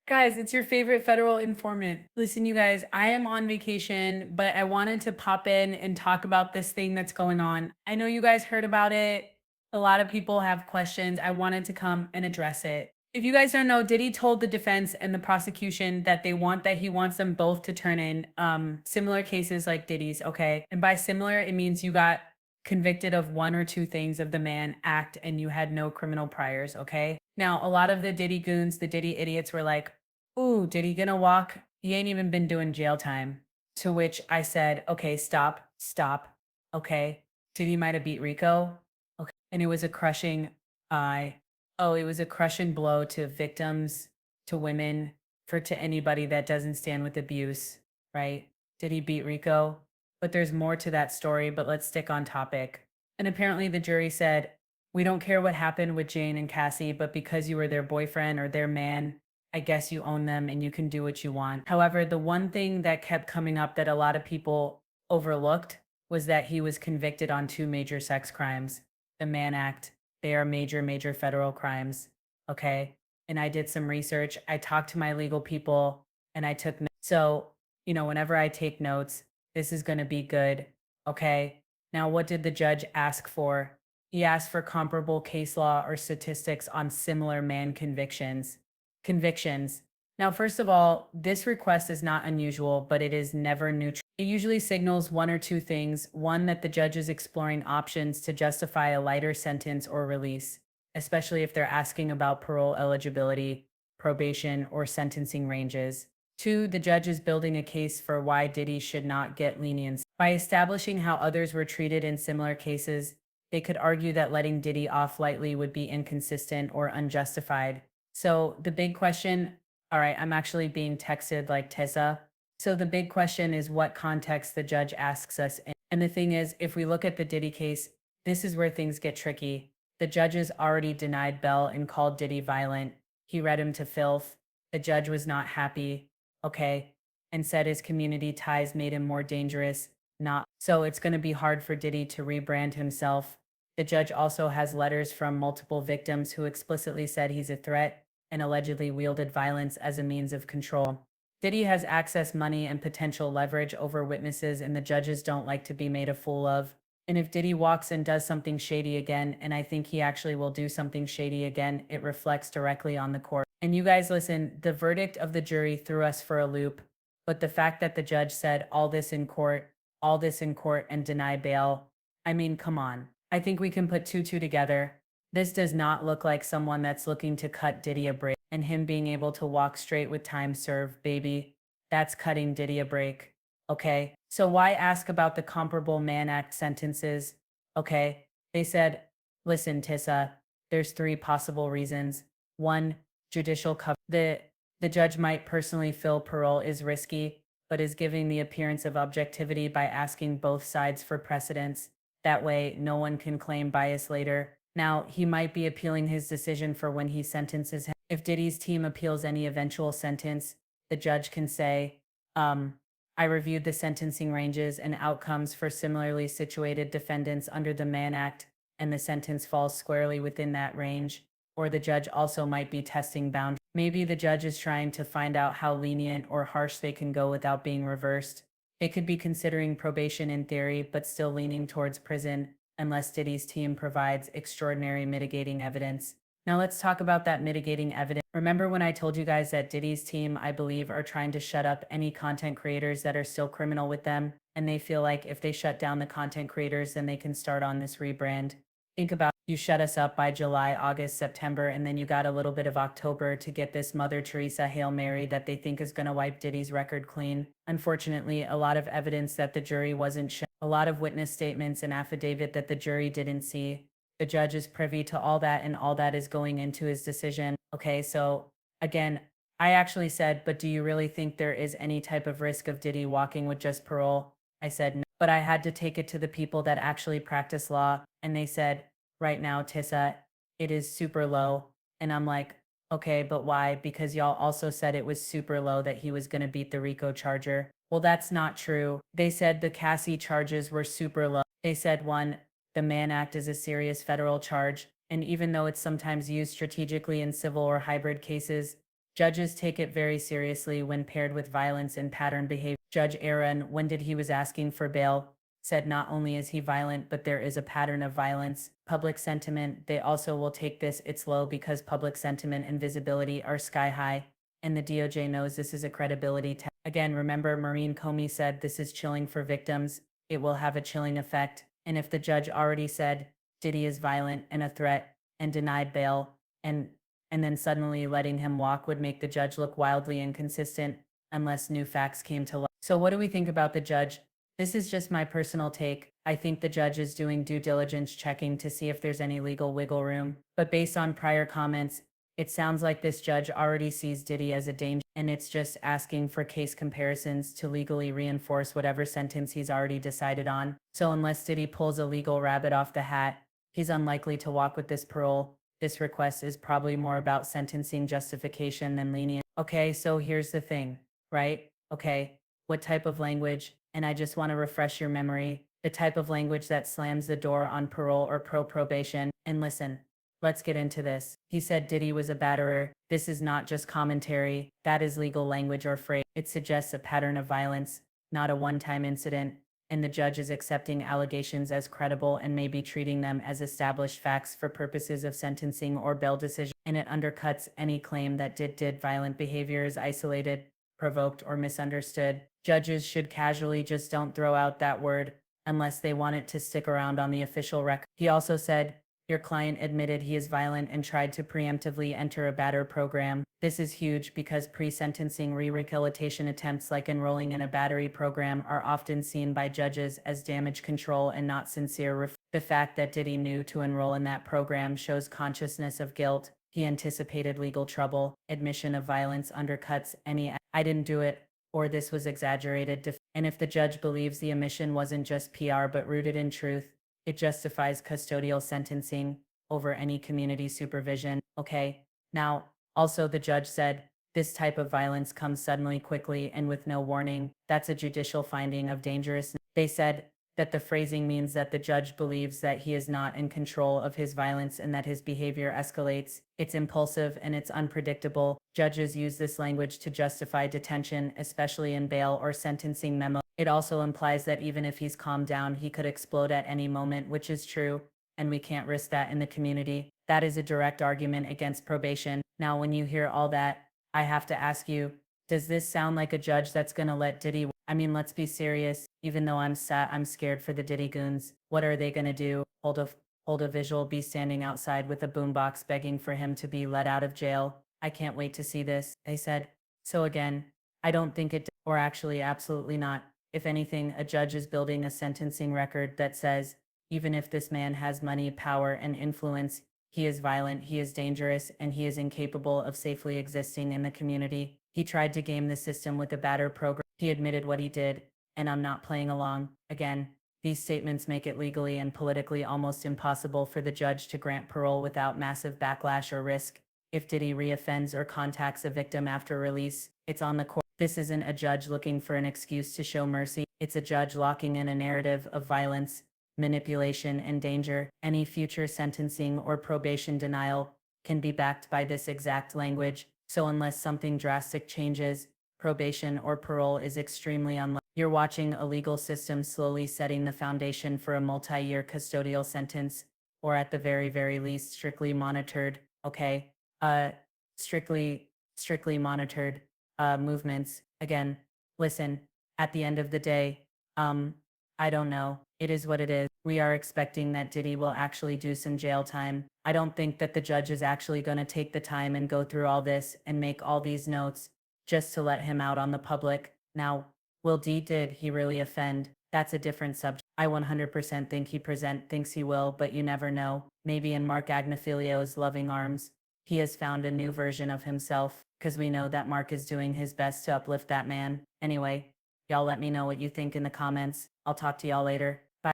Guys, it's your favorite federal informant. Listen, you guys, I am on vacation, but I wanted to pop in and talk about this thing that's going on. I know you guys heard about it. A lot of people have questions. I wanted to come and address it. If you guys don't know, Diddy told the defense and the prosecution that he wants them both to turn in similar cases like Diddy's, okay? And by similar, it means you got convicted of one or two things of the Mann Act and you had no criminal priors, okay? Now, a lot of the Diddy goons, the Diddy idiots were like, "Ooh, Diddy gonna walk? He ain't even been doing jail time." To which I said, "Okay, stop, stop. Okay. Diddy might have beat Rico." Okay. And it was a crushing I it was a crushing blow to victims, to women, to anybody that doesn't stand with abuse, right? Did he beat Rico? But there's more to that story, but let's stick on topic. And apparently the jury said, "We don't care what happened with Jane and Cassie, but because you were their boyfriend or their man, I guess you own them and you can do what you want." However, the one thing that kept coming up that a lot of people overlooked was that he was convicted on two major sex crimes. The Mann Act, they are major, major federal crimes. Okay. And I did some research. I talked to my legal people and I took notes. So, whenever I take notes, this is going to be good. Okay. Now, what did the judge ask for? He asked for comparable case law or statistics on similar man convictions. Now, first of all, this request is not unusual, but it is never neutral. It usually signals one or two things. One, that the judge is exploring options to justify a lighter sentence or release, especially if they're asking about parole eligibility, probation, or sentencing ranges. Two, the judge is building a case for why Diddy should not get leniency. By establishing how others were treated in similar cases, they could argue that letting Diddy off lightly would be inconsistent or unjustified. So the big question, all right, I'm actually being texted like Tessa. So the big question is what context the judge asks us in. And the thing is, if we look at the Diddy case, this is where things get tricky. The judges already denied bail and called Diddy violent. He read him to filth. The judge was not happy, okay, and said his community ties made him more dangerous. Not so it's going to be hard for Diddy to rebrand himself. The judge also has letters from multiple victims who explicitly said he's a threat and allegedly wielded violence as a means of control. Diddy has access, money, and potential leverage over witnesses, and the judges don't like to be made a fool of. And if Diddy walks and does something shady again, and I think he actually will do something shady again, it reflects directly on the court. And you guys listen, the verdict of the jury threw us for a loop, but the fact that the judge said all this in court, and deny bail, I mean, come on. I think we can put two together. This does not look like someone that's looking to cut Diddy a break, and him being able to walk straight with time served, baby. That's cutting Diddy a break. Okay. So why ask about the comparable Mann Act sentences? Okay. They said, listen, Tissa, there's three possible reasons. One, judicial cover. The judge might personally feel parole is risky, but is giving the appearance of objectivity by asking both sides for precedence. That way, no one can claim bias later. Now, he might be appealing his decision for when he sentences him. If Diddy's team appeals any eventual sentence, the judge can say, I reviewed the sentencing ranges and outcomes for similarly situated defendants under the Mann Act, and the sentence falls squarely within that range. Or the judge also might be testing boundaries. Maybe the judge is trying to find out how lenient or harsh they can go without being reversed. They could be considering probation in theory, but still leaning towards prison unless Diddy's team provides extraordinary mitigating evidence. Now let's talk about that mitigating evidence. Remember when I told you guys that Diddy's team, I believe, are trying to shut up any content creators that are still criminal with them, and they feel like if they shut down the content creators, then they can start on this rebrand. Think about you shut us up by July, August, September, and then you got a little bit of October to get this Mother Teresa Hail Mary that they think is going to wipe Diddy's record clean. Unfortunately, a lot of evidence that the jury wasn't shown, a lot of witness statements and affidavit that the jury didn't see. The judge is privy to all that, and all that is going into his decision. Okay, so again, I actually said, but do you really think there is any type of risk of Diddy walking with just parole? I said no, but I had to take it to the people that actually practice law, and they said, right now, Tissa, it is super low. And I'm like, okay, but why? Because y'all also said it was super low that he was going to beat the Rico charger. Well, that's not true. They said the Cassie charges were super low. They said one, the Mann Act is a serious federal charge, and even though it's sometimes used strategically in civil or hybrid cases, Judges take it very seriously when paired with violence and pattern behavior. Judge Aaron, when did he was asking for bail, said not only is he violent, but there is a pattern of violence. Public sentiment, they also will take this, it's low because public sentiment and visibility are sky high. And the DOJ knows this is a credibility test. Again, remember Maureen Comey said this is chilling for victims. It will have a chilling effect. And if the judge already said Diddy is violent and a threat and denied bail, and and then suddenly letting him walk would make the judge look wildly inconsistent unless new facts came to light. So, what do we think about the judge? This is just my personal take. I think the judge is doing due diligence checking to see if there's any legal wiggle room. But based on prior comments, it sounds like this judge already sees Diddy as a danger, and it's just asking for case comparisons to legally reinforce whatever sentence he's already decided on. So, unless Diddy pulls a legal rabbit off the hat, he's unlikely to walk with this parole. This request is probably more about sentencing justification than lenient. Okay, so here's the thing, right? Okay, what type of language? And I just want to refresh your memory, the type of language that slams the door on parole or probation. And listen, let's get into this. He said Diddy was a batterer. This is not just commentary. That is legal language or phrase. It suggests a pattern of violence, not a one-time incident, and the judge is accepting allegations as credible and may be treating them as established facts for purposes of sentencing or bail decision, and it undercuts any claim that did violent behavior is isolated, provoked, or misunderstood. Judges should casually just don't throw out that word unless they want it to stick around on the official record. He also said, your client admitted he is violent and tried to preemptively enter a batter program. This is huge because pre-sentencing rehabilitation attempts like enrolling in a battery program are often seen by judges as damage control and not sincere. The fact that Diddy knew to enroll in that program shows consciousness of guilt. He anticipated legal trouble. Admission of violence undercuts any "I didn't do it" or "this was exaggerated." And if the judge believes the omission wasn't just PR but rooted in truth, it justifies custodial sentencing over any community supervision. Okay. Now, also the judge said, this type of violence comes suddenly, quickly, and with no warning. That's a judicial finding of dangerousness. They said that the phrasing means that the judge believes that he is not in control of his violence and that his behavior escalates. It's impulsive and it's unpredictable. Judges use this language to justify detention, especially in bail or sentencing memos. It also implies that even if he's calmed down, he could explode at any moment, which is true, and we can't risk that in the community. That is a direct argument against probation. Now, when you hear all that, I have to ask you, does this sound like a judge that's going to let Diddy? I mean, let's be serious. Even though I'm scared for the Diddy goons. What are they going to do? Hold a visual, be standing outside with a boombox begging for him to be let out of jail. I can't wait to see this, they said. So again, I don't think it, or actually absolutely not. If anything, a judge is building a sentencing record that says, even if this man has money, power, and influence, he is violent, he is dangerous, and he is incapable of safely existing in the community. He tried to game the system with a batter program. He admitted what he did, and I'm not playing along. Again, these statements make it legally and politically almost impossible for the judge to grant parole without massive backlash or risk. If Diddy reoffends or contacts a victim after release, it's on the court. This isn't a judge looking for an excuse to show mercy. It's a judge locking in a narrative of violence, manipulation, and danger. Any future sentencing or probation denial can be backed by this exact language. So unless something drastic changes, probation or parole is extremely unlikely. You're watching a legal system slowly setting the foundation for a multi-year custodial sentence, or at the very least, strictly monitored. Okay. Strictly monitored movements. Again, listen, at the end of the day, I don't know. It is what it is. We are expecting that Diddy will actually do some jail time. I don't think that the judge is actually going to take the time and go through all this and make all these notes just to let him out on the public. Now, did he really offend? That's a different subject. I 100% think thinks he will, but you never know. Maybe in Mark Agnifilio's loving arms, he has found a new version of himself, because we know that Mark is doing his best to uplift that man. Anyway, y'all let me know what you think in the comments. I'll talk to y'all later.